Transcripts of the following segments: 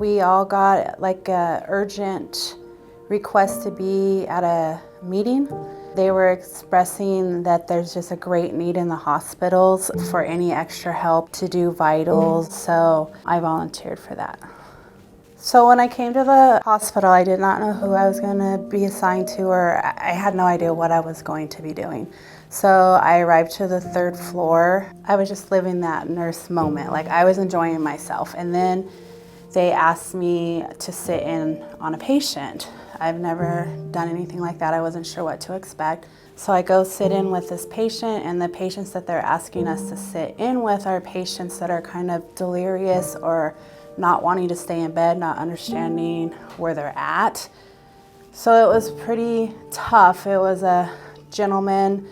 We all got like a urgent request to be at a meeting. They were expressing that there's just a great need in the hospitals for any extra help to do vitals, so I volunteered for that. So when I came to the hospital, I did not know who I was going to be assigned to, or I had no idea what I was going to be doing. So I arrived to the 3rd floor. I was just living that nurse moment, like I was enjoying myself. And then they asked me to sit in on a patient. I've never done anything like that. I wasn't sure what to expect. So I go sit in with this patient, and the patients that they're asking us to sit in with are patients that are kind of delirious or not wanting to stay in bed, not understanding where they're at. So it was pretty tough. It was a gentleman.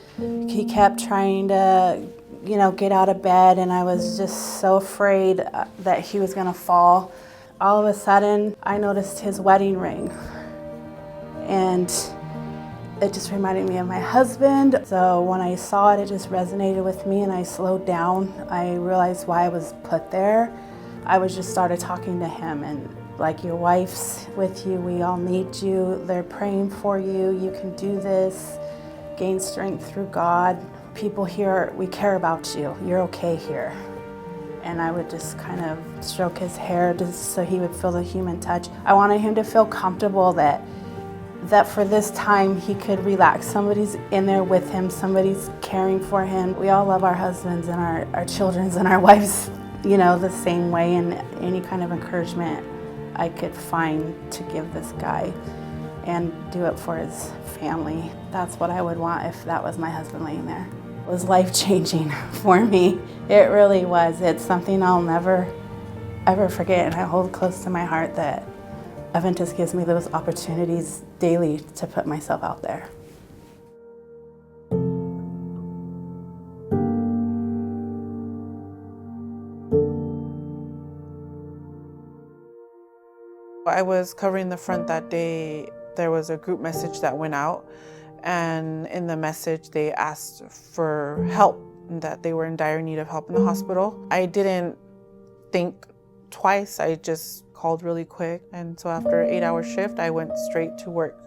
He kept trying to, get out of bed, and I was just so afraid that he was gonna fall. All of a sudden, I noticed his wedding ring, and it just reminded me of my husband. So when I saw it, it just resonated with me, and I slowed down. I realized why I was put there. I just started talking to him, and like, your wife's with you, we all need you, they're praying for you, you can do this, gain strength through God. People here, we care about you, you're okay here. And I would just kind of stroke his hair just so he would feel the human touch. I wanted him to feel comfortable that for this time he could relax. Somebody's in there with him, somebody's caring for him. We all love our husbands and our children and our wives, the same way, and any kind of encouragement I could find to give this guy and do it for his family. That's what I would want if that was my husband laying there. It was life-changing for me. It really was. It's something I'll never, ever forget, and I hold close to my heart that Adventist gives me those opportunities daily to put myself out there. I was covering the front that day. There was a group message that went out, and in the message they asked for help, that they were in dire need of help in the hospital. I didn't think twice, I just called really quick, and so after an 8-hour shift, I went straight to work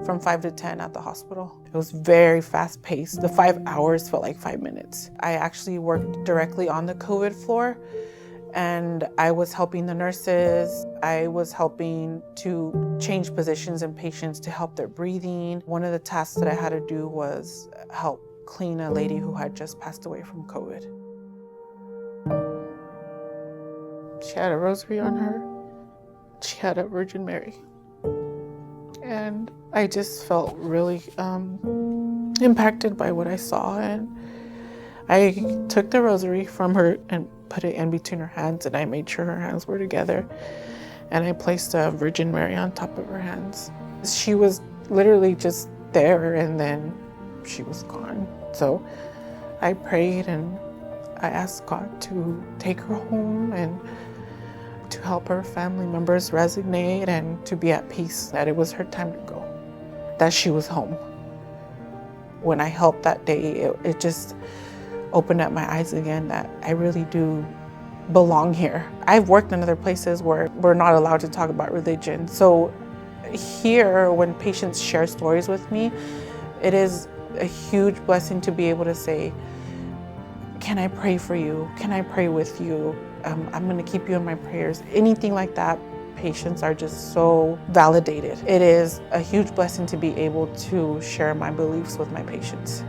from 5 to 10 at the hospital. It was very fast paced. The 5 hours felt like 5 minutes. I actually worked directly on the COVID floor, and I was helping the nurses. I was helping to change positions in patients to help their breathing. One of the tasks that I had to do was help clean a lady who had just passed away from COVID. She had a rosary on her. She had a Virgin Mary. And I just felt really impacted by what I saw. And I took the rosary from her and put it in between her hands, and I made sure her hands were together. And I placed a Virgin Mary on top of her hands. She was literally just there, and then she was gone. So I prayed and I asked God to take her home and to help her family members resignate and to be at peace, that it was her time to go, that she was home. When I helped that day, it just opened up my eyes again that I really do belong here. I've worked in other places where we're not allowed to talk about religion. So here, when patients share stories with me, it is a huge blessing to be able to say, can I pray for you? Can I pray with you? I'm gonna keep you in my prayers. Anything like that, patients are just so validated. It is a huge blessing to be able to share my beliefs with my patients.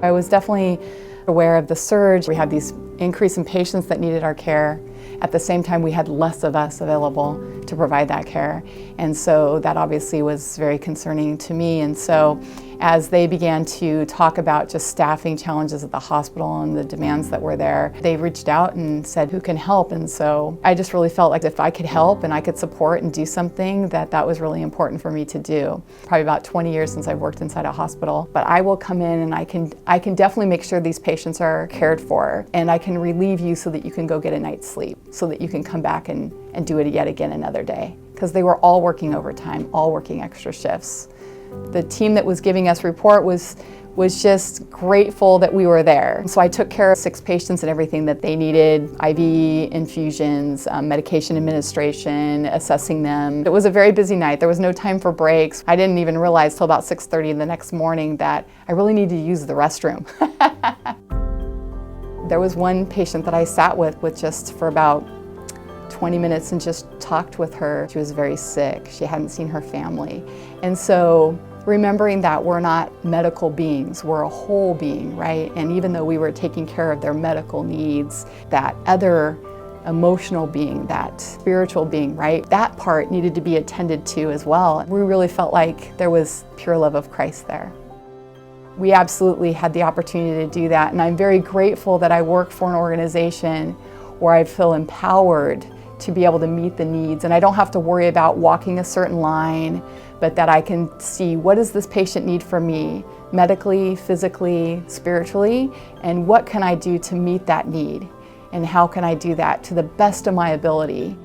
I was definitely aware of the surge. We had these increase in patients that needed our care. At the same time, we had less of us available to provide that care. And so that obviously was very concerning to me. And so as they began to talk about just staffing challenges at the hospital and the demands that were there, they reached out and said, who can help? And so I just really felt like if I could help and I could support and do something, that was really important for me to do. Probably about 20 years since I've worked inside a hospital, but I will come in and I can definitely make sure these patients are cared for, and I can relieve you so that you can go get a night's sleep, so that you can come back and do it yet again another day. Because they were all working overtime, all working extra shifts. The team that was giving us report was just grateful that we were there. So I took care of 6 patients and everything that they needed, IV infusions, medication administration, assessing them. It was a very busy night. There was no time for breaks. I didn't even realize till about 6:30 the next morning that I really needed to use the restroom. There was one patient that I sat with just for about 20 minutes and just talked with her. She was very sick. She hadn't seen her family. And so remembering that we're not medical beings, we're a whole being, right? And even though we were taking care of their medical needs, that other emotional being, that spiritual being, right? That part needed to be attended to as well. We really felt like there was pure love of Christ there. We absolutely had the opportunity to do that, and I'm very grateful that I work for an organization where I feel empowered to be able to meet the needs, and I don't have to worry about walking a certain line, but that I can see what does this patient need from me, medically, physically, spiritually, and what can I do to meet that need, and how can I do that to the best of my ability.